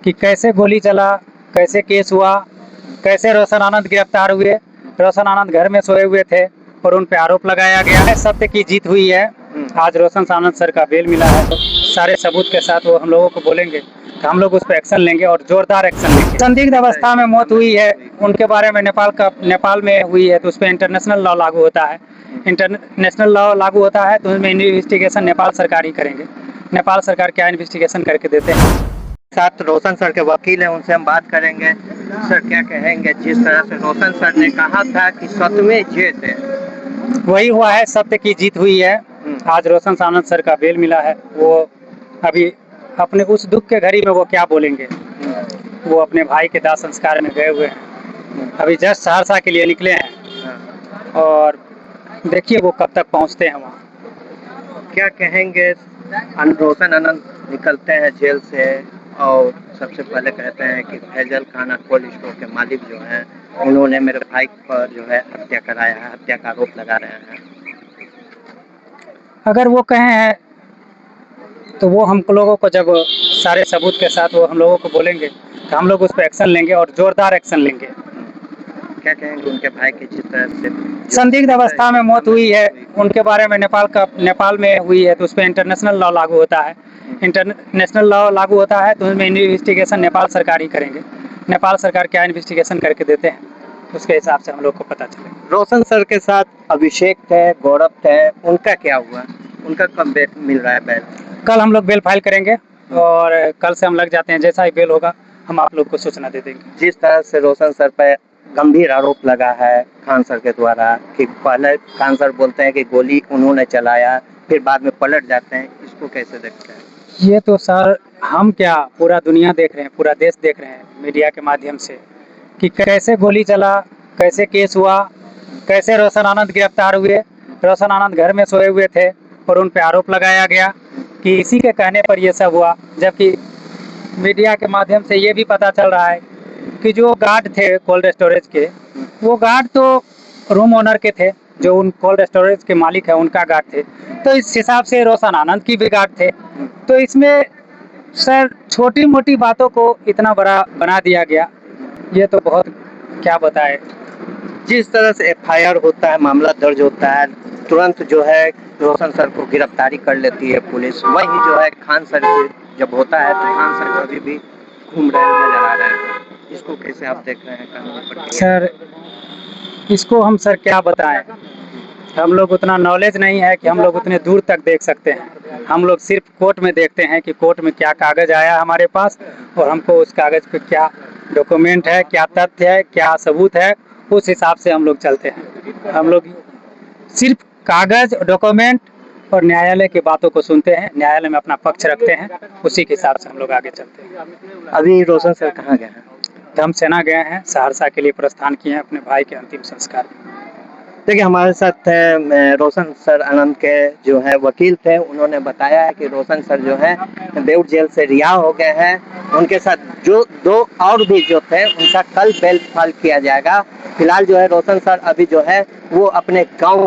कि कैसे गोली चला, कैसे केस हुआ, कैसे रोशन आनंद गिरफ्तार हुए। रोशन आनंद घर में सोए हुए थे और उन पे आरोप लगाया गया है। सत्य की जीत हुई है। आज रोशन आनंद सर का बेल मिला है, सारे सबूत के साथ वो हम लोगों को बोलेंगे तो हम लोग उस पर एक्शन लेंगे और जोरदार एक्शन लेंगे। संदिग्ध अवस्था में मौत हुई है, उनके बारे में नेपाल में हुई है तो उस पर इंटरनेशनल लॉ लागू होता है। इंटरनेशनल लॉ लागू होता है तो उसमें इन्वेस्टिगेशन नेपाल सरकार ही करेंगे। नेपाल सरकार क्या इन्वेस्टिगेशन करके देते हैं। साथ रोशन सर के वकील हैं, उनसे हम बात करेंगे। सर क्या कहेंगे, जिस तरह से रोशन सर ने कहा था कि सत्य जीत है, वही हुआ है, सत्य की जीत हुई है। आज रोशन आनंद सर का बेल मिला है। वो अभी अपने उस दुख के घड़ी में वो क्या बोलेंगे। वो अपने भाई के दाह संस्कार में गए हुए हैं, अभी जस्ट सहरसा के लिए निकले हैं और देखिए वो कब तक पहुंचते हैं वहाँ। क्या कहेंगे। रोशन आनंद निकलते हैं जेल से और सबसे पहले कहते हैं कि फैजल खान कोल्ड स्टोर के मालिक जो हैं उन्होंने मेरे भाई पर जो है हत्या कराया है, हत्या का आरोप लगा रहे हैं। अगर वो कहे हैं तो वो हम लोगों को जब सारे सबूत के साथ वो हम लोगों को बोलेंगे तो हम लोग उस पर एक्शन लेंगे और जोरदार एक्शन लेंगे। क्या कहेंगे उनके भाई की जिस तरह से संदिग्ध अवस्था में मौत हुई है, उनके बारे में नेपाल में हुई है तो उस पर इंटरनेशनल लॉ लागू होता है। इंटरनेशनल लॉ लागू होता है तो उसमें इन्वेस्टिगेशन नेपाल सरकार ही करेंगे। नेपाल सरकार क्या इन्वेस्टिगेशन करके देते हैं उसके हिसाब से हम लोग को पता चलेगा। रोशन सर के साथ अभिषेक थे, गौरव थे, उनका क्या हुआ, उनका कब मिल रहा है बेल? कल हम लोग बेल फाइल करेंगे और कल से हम लग जाते हैं, जैसा ही बेल होगा हम आप लोग को सूचना दे देंगे। जिस तरह से रोशन सर पर गंभीर आरोप लगा है खान सर के द्वारा कि पहले खान सर बोलते हैं कि गोली उन्होंने चलाया, फिर बाद में पलट जाते हैं, इसको कैसे देखते हैं? ये तो सर हम क्या, पूरा दुनिया देख रहे हैं, पूरा देश देख रहे हैं मीडिया के माध्यम से कि कैसे गोली चला, कैसे केस हुआ, कैसे रोशन आनंद गिरफ्तार हुए। रोशन आनंद घर में सोए हुए थे और उन पे आरोप लगाया गया कि इसी के कहने पर ये सब हुआ, जबकि मीडिया के माध्यम से ये भी पता चल रहा है कि जो गार्ड थे कोल्ड स्टोरेज के, वो गार्ड तो रूम ओनर के थे, जो उन कोल्ड स्टोरेज के मालिक है उनका गार्ड थे, तो इस हिसाब से रोशन आनंद की भी गार्ड थे। तो इसमें सर छोटी मोटी बातों को इतना बड़ा बना दिया गया, ये तो बहुत क्या बताए। जिस तरह से FIR होता है, मामला दर्ज होता है, तुरंत जो है रोशन सर को गिरफ्तारी कर लेती है पुलिस। वही जो है खान सर जब होता है तो खान सर कभी भी घूम रहे नजर आ रहे हैं, इसको कैसे आप देख रहे हैं कानूनी प्रक्रिया? सर इसको हम सर क्या बताएं, हम लोग उतना नॉलेज नहीं है कि हम लोग उतने दूर तक देख सकते हैं। हम लोग सिर्फ कोर्ट में देखते हैं कि कोर्ट में क्या कागज़ आया हमारे पास और हमको उस कागज़ पे क्या डॉक्यूमेंट है, क्या तथ्य है, क्या सबूत है, उस हिसाब से हम लोग चलते हैं। हम लोग सिर्फ कागज़, डॉक्यूमेंट और न्यायालय की बातों को सुनते हैं, न्यायालय में अपना पक्ष रखते हैं, उसी के हिसाब से हम लोग आगे चलते हैं। अभी रोशन सर कहाँ गए हैं? धमसेना गए हैं, सहरसा के लिए प्रस्थान किए हैं अपने भाई के अंतिम संस्कार। देखिए हमारे साथ रोशन सर आनंद के जो है वकील थे, उन्होंने बताया है कि रोशन सर जो है बेऊर जेल से रिहा हो गए हैं। उनके साथ जो 2 और भी जो थे उनका कल बेल फाइल किया जाएगा। फिलहाल जो है रोशन सर अभी जो है वो अपने गाँव